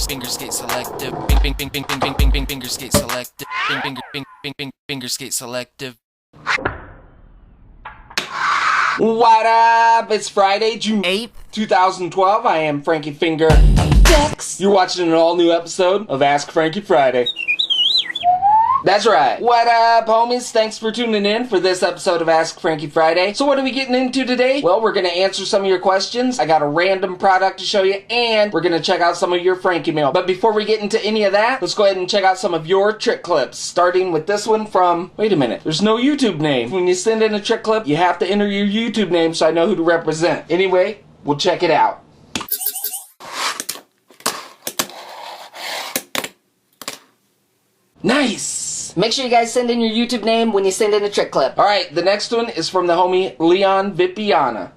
FingerSkateSelective. FingerSkateSelective. FingerSkateSelective. What up? It's Friday, June 8th, 2012. I am Frankie Finger. You're watching an all-new episode of Ask Frankie Friday. That's right. What up, homies? Thanks for tuning in for this episode of Ask Frankie Friday. So what are we getting into today? Well, we're going to answer some of your questions. I got a random product to show you, and we're going to check out some of your Frankie mail. But before we get into any of that, let's go ahead and check out some of your trick clips, starting with this one from... Wait a minute. There's no YouTube name. When you send in a trick clip, you have to enter your YouTube name so I know who to represent. Anyway, we'll check it out. Nice! Make sure you guys send in your YouTube name when you send in a trick clip. Alright, the next one is from the homie Leon Vipiana.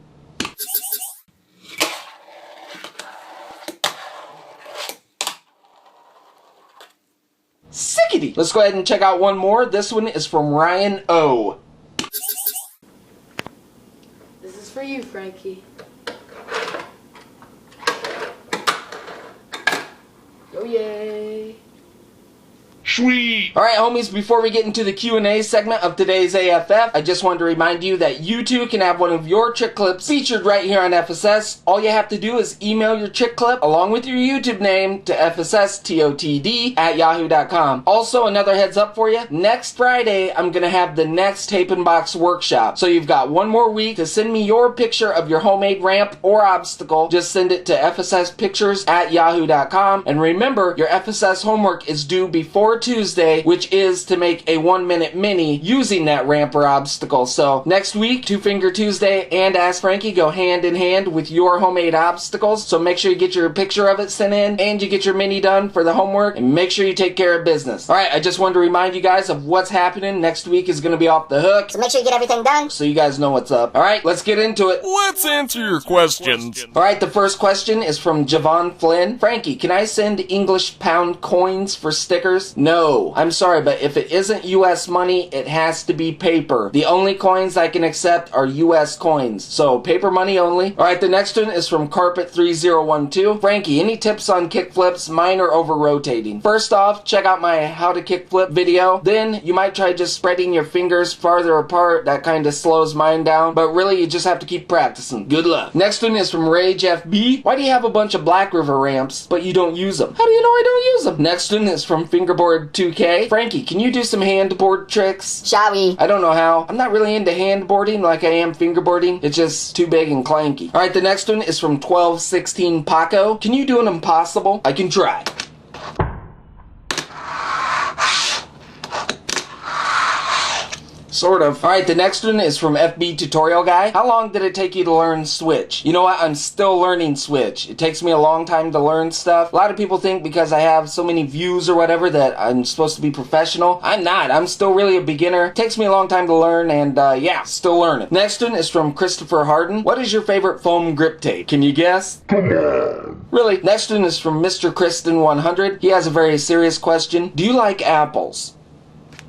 Sickety! Let's go ahead and check out one more. This one is from Ryan O. This is for you, Frankie. Oh yay! Sweet! Alright, homies, before we get into the Q&A segment of today's A.F.F, I just wanted to remind you that you too can have one of your trick clips featured right here on FSS. All you have to do is email your trick clip along with your YouTube name to FSSTOTD@yahoo.com. Also, another heads up for you, next Friday I'm going to have the next Tape and Box workshop. So you've got one more week to send me your picture of your homemade ramp or obstacle. Just send it to FSSPictures@yahoo.com. And remember, your FSS homework is due before Tuesday, which is to make a 1-minute mini using that ramp or obstacle. So next week, Two Finger Tuesday and Ask Frankie go hand in hand with your homemade obstacles. So make sure you get your picture of it sent in and you get your mini done for the homework, and make sure you take care of business. Alright, I just wanted to remind you guys of what's happening. Next week is going to be off the hook, so make sure you get everything done so you guys know what's up. Alright, let's get into it. Let's answer your questions. Alright, the first question is from Javon Flynn. Frankie, can I send English pound coins for stickers? No, I'm sorry, but if it isn't US money, it has to be paper. The only coins I can accept are US coins, so paper money only. Alright, the next one is from Carpet3012. Frankie, any tips on kickflips? Mine are over rotating. First off, check out my how to kickflip video. Then you might try just spreading your fingers farther apart. That kind of slows mine down, but really you just have to keep practicing. Good luck. Next one is from Rage FB. Why do you have a bunch of Black River ramps, but you don't use them? How do you know I don't use them? Next one is from FingerBoard 2K. Frankie, can you do some handboard tricks? Shall we? I don't know how. I'm not really into handboarding like I am fingerboarding. It's just too big and clanky. Alright, the next one is from 1216 Paco. Can you do an impossible? I can try. Sort of. Alright, the next one is from FB Tutorial Guy. How long did it take you to learn Switch? You know what? I'm still learning Switch. It takes me a long time to learn stuff. A lot of people think because I have so many views or whatever that I'm supposed to be professional. I'm not. I'm still really a beginner. It takes me a long time to learn, and yeah, still learning. Next one is from Christopher Harden. What is your favorite foam grip tape? Can you guess? Come on. Really? Next one is from Mr. Kristen 100. He has a very serious question. Do you like apples?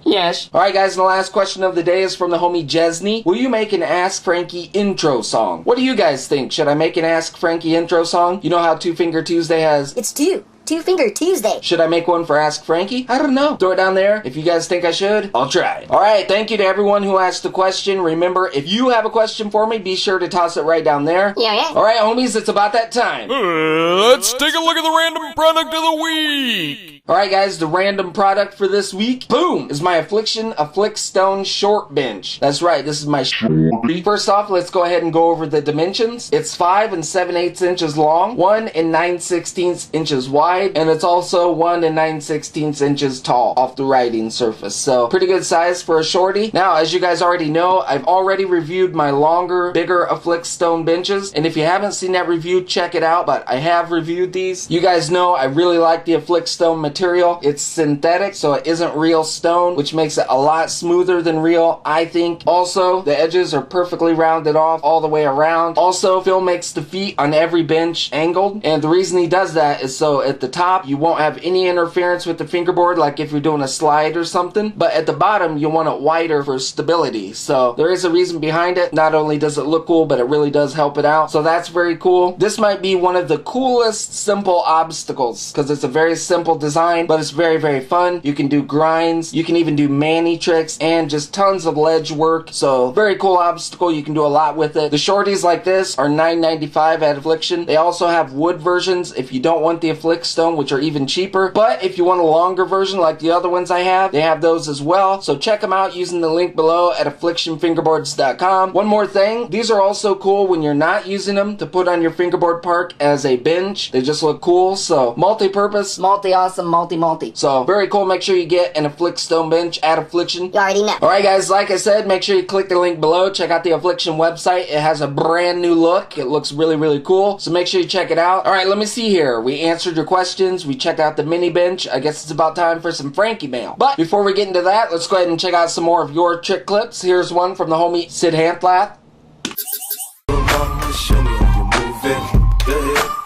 Yes. Alright guys, and the last question of the day is from the homie Jesney. Will you make an Ask Frankie intro song? What do you guys think? Should I make an Ask Frankie intro song? You know how Two Finger Tuesday has... It's Two Finger Tuesday. Should I make one for Ask Frankie? I don't know. Throw it down there. If you guys think I should, I'll try. Alright, thank you to everyone who asked a question. Remember, if you have a question for me, be sure to toss it right down there. Yeah. Alright, homies, it's about that time. Let's take a look at the random product of the week. Alright guys, the random product for this week, boom, is my Aphlikshun short bench. That's right, this is my short. First off, let's go ahead and go over the dimensions. It's 5 7/8 inches long, 1 9/16 inches wide, and it's also 1 9/16 inches tall off the writing surface. So, pretty good size for a shorty. Now, as you guys already know, I've already reviewed my longer, bigger Aphlikshun benches, and if you haven't seen that review, check it out, but I have reviewed these. You guys know I really like the Aphlikshun material. material. It's synthetic, so it isn't real stone, which makes it a lot smoother than real, I think. Also, the edges are perfectly rounded off all the way around. Also, Phil makes the feet on every bench angled, and the reason he does that is so at the top you won't have any interference with the fingerboard, like if you're doing a slide or something, but at the bottom you want it wider for stability. So there is a reason behind it. Not only does it look cool, but it really does help it out, so that's very cool. This might be one of the coolest simple obstacles because it's a very simple design, but it's very, very fun. You can do grinds, you can even do mani tricks, and just tons of ledge work. So very cool obstacle. You can do a lot with it. The shorties like this are $9.95 at Aphlikshun. They also have wood versions if you don't want the Aphlikstone, which are even cheaper. But if you want a longer version like the other ones I have, they have those as well. So check them out using the link below at AphlikshunFingerboards.com. One more thing, these are also cool when you're not using them to put on your fingerboard park as a bench. They just look cool. So multi-purpose, Multi-awesome, multi-multi. so very cool. Make sure you get an Aphlikstone bench at Aphlikshun. You already know. Alright guys, like I said, make sure you click the link below. Check out the Aphlikshun website. It has a brand new look. It looks really, really cool. So make sure you check it out. Alright, let me see here. We answered your questions. We checked out the mini bench. I guess it's about time for some Frankie mail. But before we get into that, let's go ahead and check out some more of your trick clips. Here's one from the homie Sid Hantlath.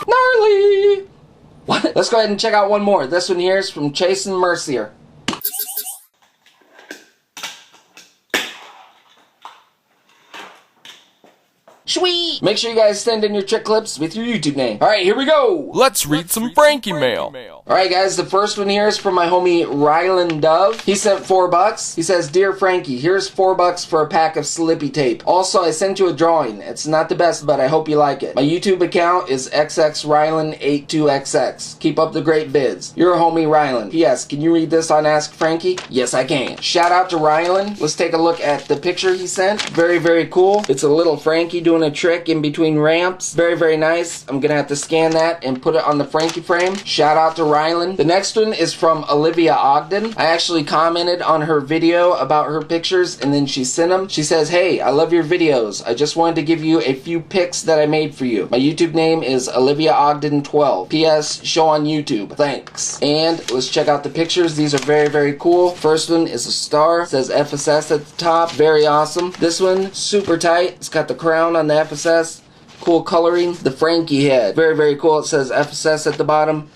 Gnarly! What? Let's go ahead and check out one more. This one here is from Jason Mercier. Sweet! Make sure you guys send in your trick clips with your YouTube name. Alright, here we go! Let's read some Frankie mail. Alright guys, the first one here is from my homie Rylan Dove. He sent $4. He says, "Dear Frankie, here's $4 for a pack of slippy tape. Also, I sent you a drawing. It's not the best, but I hope you like it. My YouTube account is xxrylan82xx. Keep up the great bids. You're a homie Rylan. P.S. Can you read this on Ask Frankie?" Yes, I can. Shout out to Rylan. Let's take a look at the picture he sent. Very, very cool. It's a little Frankie doing a trick in between ramps. Very, very nice. I'm gonna have to scan that and put it on the Frankie frame. Shout out to Rylan. The next one is from Olivia Ogden. I actually commented on her video about her pictures and then she sent them. She says, "Hey, I love your videos. I just wanted to give you a few pics that I made for you. My YouTube name is Olivia Ogden 12. P.S. Show on YouTube. Thanks." And let's check out the pictures. These are very, very cool. First one is a star. It says FSS at the top. Very awesome. This one, super tight. It's got the crown on the FSS. Cool coloring. The Frankie head. Very, very cool. It says FSS at the bottom.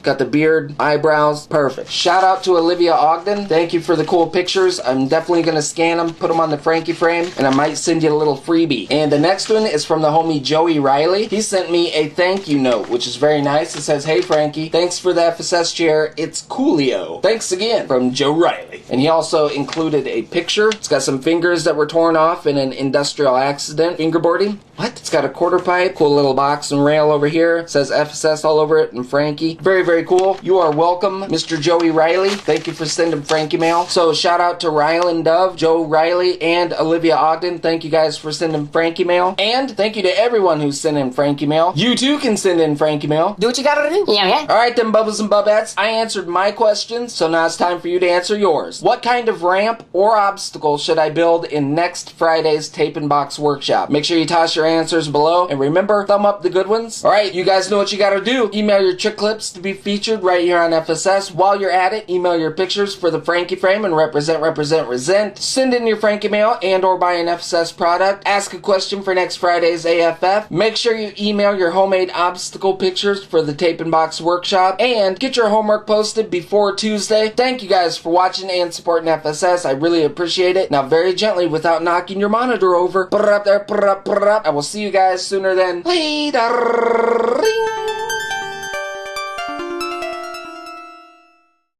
Got the beard, eyebrows, perfect. Shout out to Olivia Ogden. Thank you for the cool pictures. I'm definitely going to scan them, put them on the Frankie frame, and I might send you a little freebie. And the next one is from the homie Joey Riley. He sent me a thank you note, which is very nice. It says, "Hey Frankie, thanks for the FSS chair. It's coolio. Thanks again," from Joe Riley. And he also included a picture. It's got some fingers that were torn off in an industrial accident. Fingerboarding. What? It's got a quarter pipe. Cool little box and rail over here. It says FSS all over it and Frankie. Very, very cool. You are welcome, Mr. Joey Riley. Thank you for sending Frankie mail. So shout out to Rylan Dove, Joe Riley, and Olivia Ogden. Thank you guys for sending Frankie mail. And thank you to everyone who's sending Frankie mail. You too can send in Frankie mail. Do what you gotta do. Yeah. Alright then, Bubbles and Bubettes. I answered my questions, so now it's time for you to answer yours. What kind of ramp or obstacle should I build in next Friday's Tape and Box workshop? Make sure you toss your answers below, and remember, thumb up the good ones. Alright, you guys know what you gotta do. Email your trick clips to be featured right here on FSS. While you're at it, email your pictures for the Frankie frame and represent. Send in your Frankie mail and or buy an FSS product. Ask a question for next Friday's A.F.F. Make sure you email your homemade obstacle pictures for the Tape and Box workshop, and get your homework posted before Tuesday. Thank you guys for watching and supporting FSS. I really appreciate it. Now, very gently, without knocking your monitor over, put it up there, put it up, put it up. I will see you guys sooner than later.